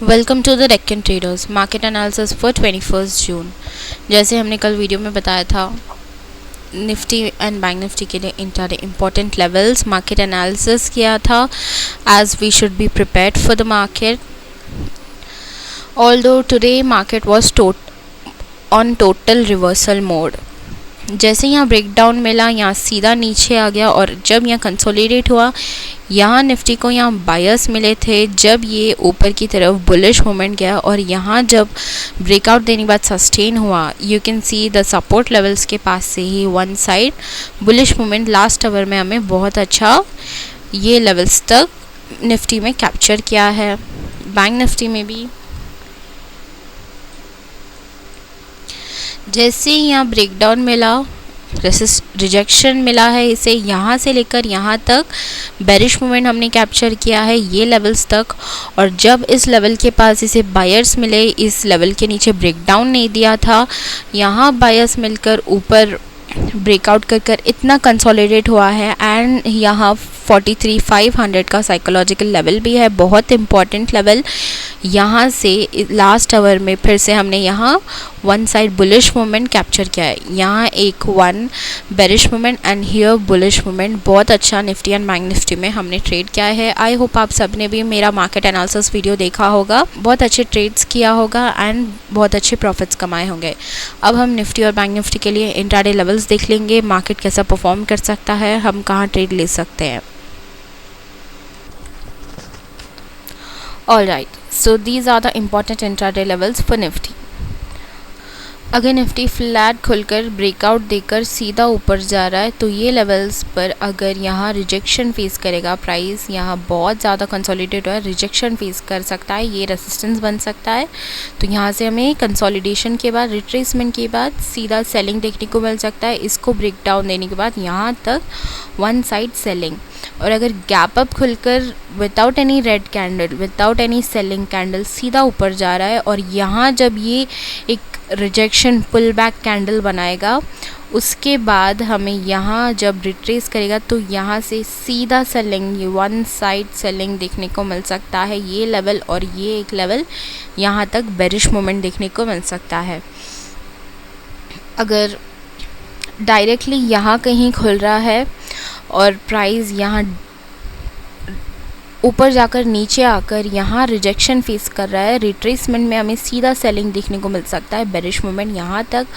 Welcome to the Deccan traders market analysis for 21 June. जैसे हमने कल वीडियो में बताया था, निफ्टी एंड बैंक निफ्टी के लिए intraday important levels market analysis किया था as we should be prepared for the market. Although today market was on total reversal mode. जैसे यहाँ ब्रेकडाउन मिला, यहाँ सीधा नीचे आ गया और जब यहाँ कंसोलिडेट हुआ, यहाँ निफ्टी को यहाँ बायर्स मिले थे। जब ये ऊपर की तरफ बुलिश मूवमेंट गया और यहाँ जब ब्रेकआउट देने के बाद सस्टेन हुआ, you can see the support levels के पास से ही one side bullish movement last hour में हमें बहुत अच्छा ये लेवल्स तक निफ्टी में कैप्चर किया है। बैंक निफ्टी में भी जैसे यहाँ ब्रेकडाउन मिला, रिजेक्शन मिला है, इसे यहाँ से लेकर यहाँ तक बेरिश मूवमेंट हमने कैप्चर किया है ये लेवल्स तक। और जब इस लेवल के पास इसे बायर्स मिले, इस लेवल के नीचे ब्रेकडाउन नहीं दिया था, यहाँ बायर्स मिलकर ऊपर ब्रेकआउट कर इतना कंसोलिडेट हुआ है एंड यहाँ 43,500 का साइकोलॉजिकल लेवल भी है, बहुत इंपॉर्टेंट लेवल। यहाँ से लास्ट आवर में फिर से हमने यहाँ one side bullish movement capture किया है, यहाँ एक one bearish movement and here bullish movement. बहुत अच्छा निफ्टी एंड बैंक निफ्टी में हमने ट्रेड किया है। आई होप आप सब ने भी मेरा मार्केट एनालिसिस वीडियो देखा होगा, बहुत अच्छे ट्रेड्स किया होगा एंड बहुत अच्छे प्रॉफिट्स कमाए होंगे। अब हम निफ्टी और बैंक निफ्टी के लिए इंट्राडे लेवल्स देख लेंगे, मार्केट कैसा परफॉर्म कर सकता है, हम कहाँ ट्रेड ले सकते हैं। Alright, so these are the important intraday levels for Nifty. अगर निफ्टी फ्लैट खुलकर ब्रेकआउट देकर सीधा ऊपर जा रहा है तो ये लेवल्स पर अगर यहाँ रिजेक्शन फेस करेगा, प्राइस यहाँ बहुत ज़्यादा कंसोलिडेट हुआ है, रिजेक्शन फेस कर सकता है, ये रेजिस्टेंस बन सकता है। तो यहाँ से हमें कंसोलिडेशन के बाद, रिट्रेसमेंट के बाद सीधा सेलिंग देखने को मिल सकता है। इसको ब्रेकडाउन देने के बाद यहाँ तक वन साइड सेलिंग। और अगर गैप अप खुलकर without any red candle, without any selling candle सीधा ऊपर जा रहा है और यहाँ जब ये एक रिजेक्शन पुल बैक कैंडल बनाएगा, उसके बाद हमें यहाँ जब रिट्रेस करेगा तो यहाँ से सीधा सेलिंग, ये वन साइड सेलिंग देखने को मिल सकता है, ये लेवल और ये एक लेवल यहाँ तक बेरिश मोमेंट देखने को मिल सकता है। अगर डायरेक्टली यहाँ कहीं खुल रहा है और प्राइस यहाँ ऊपर जाकर नीचे आकर यहाँ रिजेक्शन फेस कर रहा है, रिट्रेसमेंट में हमें सीधा सेलिंग देखने को मिल सकता है, बेरिश मूवमेंट यहाँ तक।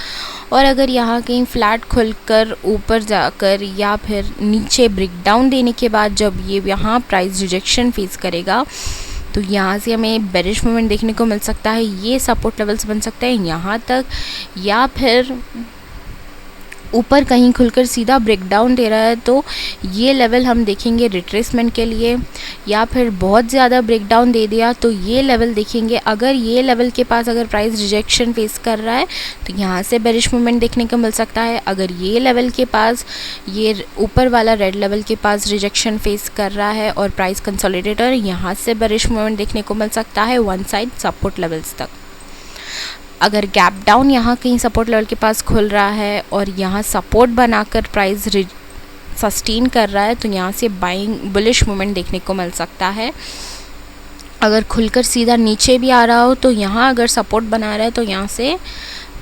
और अगर यहाँ कहीं फ्लैट खुलकर ऊपर जाकर या फिर नीचे ब्रेकडाउन देने के बाद जब ये यहाँ प्राइस रिजेक्शन फेस करेगा तो यहाँ से हमें बेरिश मूवमेंट देखने को मिल सकता है। ये सपोर्ट लेवल्स बन सकते हैं यहाँ तक, या फिर ऊपर कहीं खुलकर सीधा ब्रेकडाउन दे रहा है तो ये लेवल हम देखेंगे रिट्रेसमेंट के लिए, या फिर बहुत ज़्यादा ब्रेकडाउन दे दिया तो ये लेवल देखेंगे। अगर ये लेवल के पास अगर प्राइस रिजेक्शन फेस कर रहा है तो यहाँ से बेरिश मूवमेंट देखने को मिल सकता है। अगर ये लेवल के पास, ये ऊपर वाला रेड लेवल के पास रिजेक्शन फेस कर रहा है और प्राइस कंसोलिडेटर, यहाँ से बेरिश मूवमेंट देखने को मिल सकता है वन साइड सपोर्ट लेवल्स तक। अगर गैप डाउन यहाँ कहीं सपोर्ट लेवल के पास खुल रहा है और यहाँ सपोर्ट बनाकर प्राइस सस्टेन कर रहा है तो यहाँ से बाइंग बुलिश मूवमेंट देखने को मिल सकता है। अगर खुलकर सीधा नीचे भी आ रहा हो तो यहाँ अगर सपोर्ट बना रहा है तो यहाँ से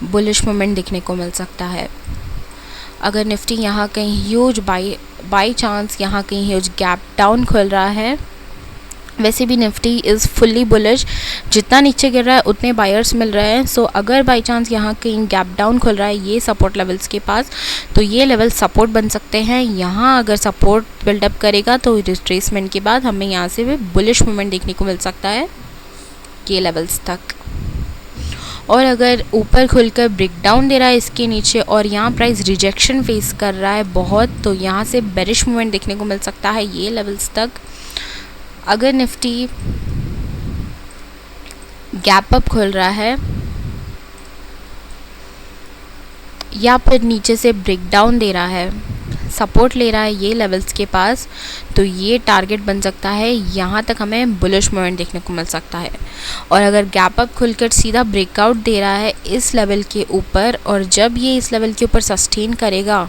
बुलिश मूवमेंट देखने को मिल सकता है। अगर निफ्टी यहाँ कहीं ह्यूज बाई चांस यहाँ कहीं ह्यूज गैप डाउन खुल रहा है, वैसे भी निफ्टी इज़ फुल्ली बुलिश, जितना नीचे गिर रहा है उतने बायर्स मिल रहे हैं। सो अगर बाई चांस यहाँ कहीं गैप डाउन खुल रहा है ये सपोर्ट लेवल्स के पास तो ये लेवल सपोर्ट बन सकते हैं। यहाँ अगर सपोर्ट बिल्डअप करेगा तो रिट्रेसमेंट के बाद हमें यहाँ से भी बुलिश मूवमेंट देखने को मिल सकता है ये लेवल्स तक। और अगर ऊपर खुलकर ब्रेकडाउन दे रहा है इसके नीचे और यहाँ प्राइस रिजेक्शन फेस कर रहा है बहुत, तो यहाँ से बेरिश मूवमेंट देखने को मिल सकता है ये लेवल्स तक। अगर निफ्टी गैप अप खुल रहा है या फिर नीचे से ब्रेकडाउन दे रहा है, सपोर्ट ले रहा है ये लेवल्स के पास, तो ये टारगेट बन सकता है, यहाँ तक हमें बुलिश मूवमेंट देखने को मिल सकता है। और अगर गैप अप खुलकर सीधा ब्रेकआउट दे रहा है इस लेवल के ऊपर और जब ये इस लेवल के ऊपर सस्टेन करेगा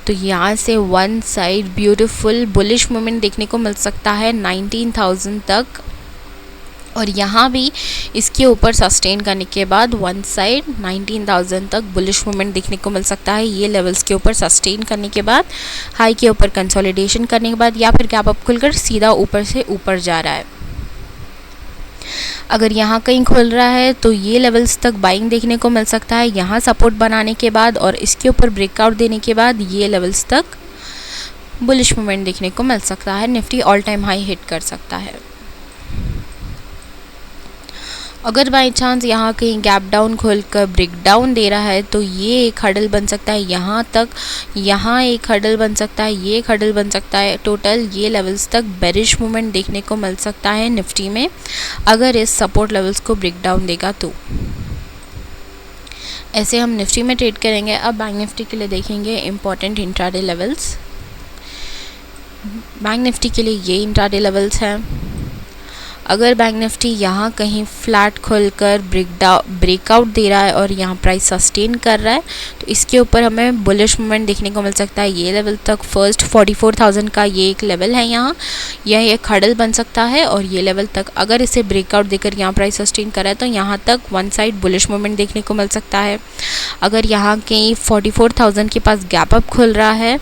तो यहाँ से one side beautiful bullish movement देखने को मिल सकता है 19,000 तक। और यहाँ भी इसके ऊपर सस्टेन करने के बाद वन साइड 19,000 तक बुलिश मूवमेंट देखने को मिल सकता है। ये लेवल्स के ऊपर सस्टेन करने के बाद हाई के ऊपर कंसोलिडेशन करने के बाद या फिर गैप अप खुलकर सीधा ऊपर से ऊपर जा रहा है। अगर यहाँ कहीं खुल रहा है तो ये लेवल्स तक बाइंग देखने को मिल सकता है। यहाँ सपोर्ट बनाने के बाद और इसके ऊपर ब्रेकआउट देने के बाद ये लेवल्स तक बुलिश मूवमेंट देखने को मिल सकता है। Nifty all time high hit कर सकता है। अगर बाई चांस यहाँ कहीं गैप डाउन खोलकर ब्रेक डाउन दे रहा है तो ये एक हडल बन सकता है यहाँ तक, यहाँ एक हडल बन सकता है, ये एक हडल बन सकता है। टोटल ये लेवल्स तक बेरिश मूवमेंट देखने को मिल सकता है निफ्टी में, अगर इस सपोर्ट लेवल्स को ब्रेक डाउन देगा तो। ऐसे हम निफ्टी में ट्रेड करेंगे। अब बैंक निफ्टी के लिए देखेंगे important intraday levels. Bank Nifty के लिए ये इंट्राडे लेवल्स हैं। अगर बैंक निफ्टी यहाँ कहीं फ्लैट खोलकर ब्रेकआउट दे रहा है और यहाँ प्राइस सस्टेन कर रहा है तो इसके ऊपर हमें बुलिश मूवमेंट देखने को मिल सकता है। ये लेवल तक फर्स्ट 44,000 का ये एक लेवल है, यहाँ यह एक हडल बन सकता है। और ये लेवल तक अगर इसे ब्रेकआउट देकर यहाँ प्राइस सस्टेन कर रहा है तो यहाँ तक वन साइड बुलिश मूवमेंट देखने को मिल सकता है। अगर यहाँ कहीं 44,000 के पास गैप अप खुल रहा है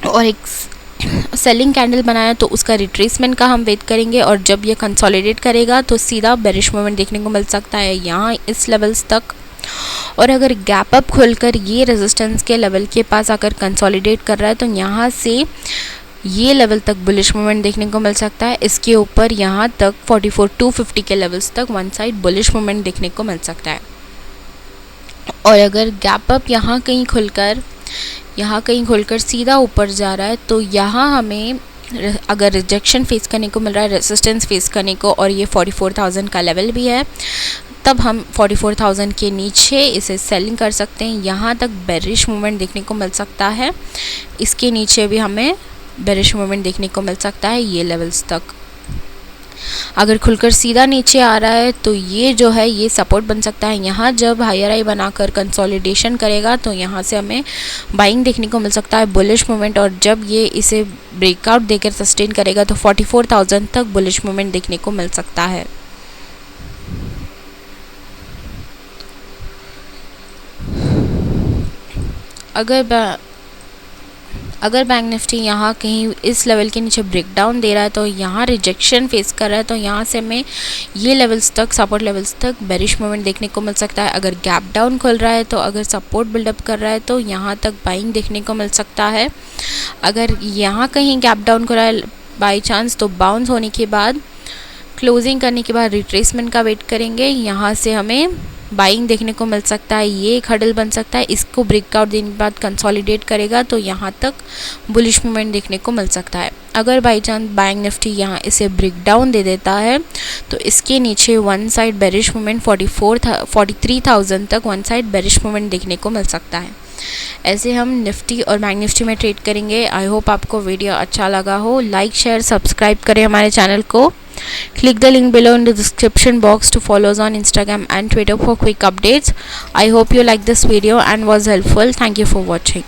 और एक सेलिंग कैंडल बनाया तो उसका रिट्रेसमेंट का हम वेट करेंगे। और जब ये कंसोलिडेट करेगा तो सीधा बेरिश मूवमेंट देखने को मिल सकता है यहाँ इस लेवल्स तक। और अगर गैप अप खुलकर ये रेजिस्टेंस के लेवल के पास आकर कंसोलिडेट कर रहा है तो यहाँ से ये लेवल तक बुलिश मूवमेंट देखने को मिल सकता है। इसके ऊपर यहाँ तक 44,250 के लेवल्स तक वन साइड बुलिश मूवमेंट देखने को मिल सकता है। और अगर गैप अप यहाँ कहीं खुलकर सीधा ऊपर जा रहा है तो यहाँ हमें अगर रिजेक्शन फेस करने को मिल रहा है, रेजिस्टेंस फेस करने को, और ये 44,000 का लेवल भी है, तब हम 44,000 के नीचे इसे सेलिंग कर सकते हैं। यहाँ तक बेरिश मूवमेंट देखने को मिल सकता है। इसके नीचे भी हमें बेरिश मूवमेंट देखने को मिल सकता है ये लेवल्स तक। अगर खुलकर सीधा नीचे आ रहा है तो ये जो है ये सपोर्ट बन सकता है। यहाँ जब हायर हाई बनाकर कंसोलिडेशन करेगा तो यहाँ से हमें बाइंग देखने को मिल सकता है, बुलिश मूवमेंट। और जब ये इसे ब्रेकआउट देकर सस्टेन करेगा तो 44,000 तक बुलिश मूवमेंट देखने को मिल सकता है। अगर बैंक निफ्टी यहाँ कहीं इस लेवल के नीचे ब्रेक डाउन दे रहा है तो यहाँ रिजेक्शन फेस कर रहा है तो यहाँ से हमें ये लेवल्स तक, सपोर्ट लेवल्स तक बेरिश मूवमेंट देखने को मिल सकता है। अगर गैप डाउन खुल रहा है तो अगर सपोर्ट बिल्डअप कर रहा है तो यहाँ तक बाइंग देखने को मिल सकता है। अगर यहाँ कहीं गैप डाउन खुला है बाई चांस तो बाउंस होने के बाद, क्लोजिंग करने के बाद रिट्रेसमेंट का वेट करेंगे। यहाँ से हमें बाइंग देखने को मिल सकता है, ये एक हडल बन सकता है। इसको ब्रेकआउट देने के बाद कंसोलिडेट करेगा तो यहाँ तक बुलिश मूवमेंट देखने को मिल सकता है। अगर बाई चांस बैंक निफ्टी यहाँ इसे ब्रेक डाउन दे देता है तो इसके नीचे वन साइड बेरिश मूवमेंट 43,000 तक वन साइड बेरिश मूवमेंट देखने को मिल सकता है। ऐसे हम निफ्टी और बैंक निफ्टी में ट्रेड करेंगे। आई होप आपको वीडियो अच्छा लगा हो। लाइक शेयर सब्सक्राइब करें हमारे चैनल को। Click the link below in the description box to follow us on Instagram and Twitter for quick updates. I hope you liked this video and was helpful. Thank you for watching.